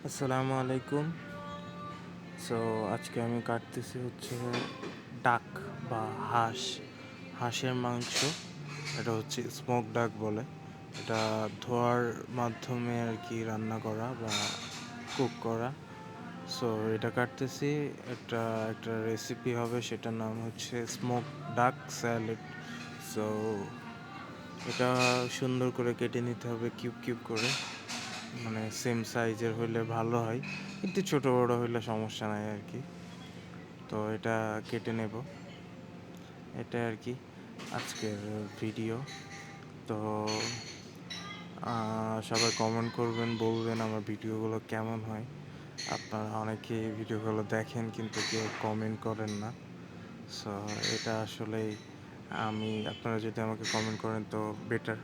আসসালামু আলাইকুম। সো আজকে আমি কাটতেছি হচ্ছে ডাক বা হাঁসের মাংস। এটা হচ্ছে স্মোক ডাক বলে। এটা ধোয়ার মাধ্যমে আর কি রান্না করা বা কুক করা। সো এটা কাটতেছি, একটা একটা রেসিপি হবে, সেটার নাম হচ্ছে স্মোক ডাক স্যালাড। সো এটা সুন্দর করে কেটে নিতে হবে কিউব কিউব করে, মানে সেম সাইজের হইলে ভালো হয়, একটু ছোটো বড়ো হইলে সমস্যা নাই আর কি। তো এটা কেটে নেব, এটা আর কি আজকের ভিডিও। তো সবাই কমেন্ট করবেন, বলবেন আমার ভিডিওগুলো কেমন হয়। আপনারা অনেকে ভিডিওগুলো দেখেন কিন্তু কেউ কমেন্ট করেন না। সো এটা আসলেই, আপনারা যদি আমাকে কমেন্ট করেন তো বেটার।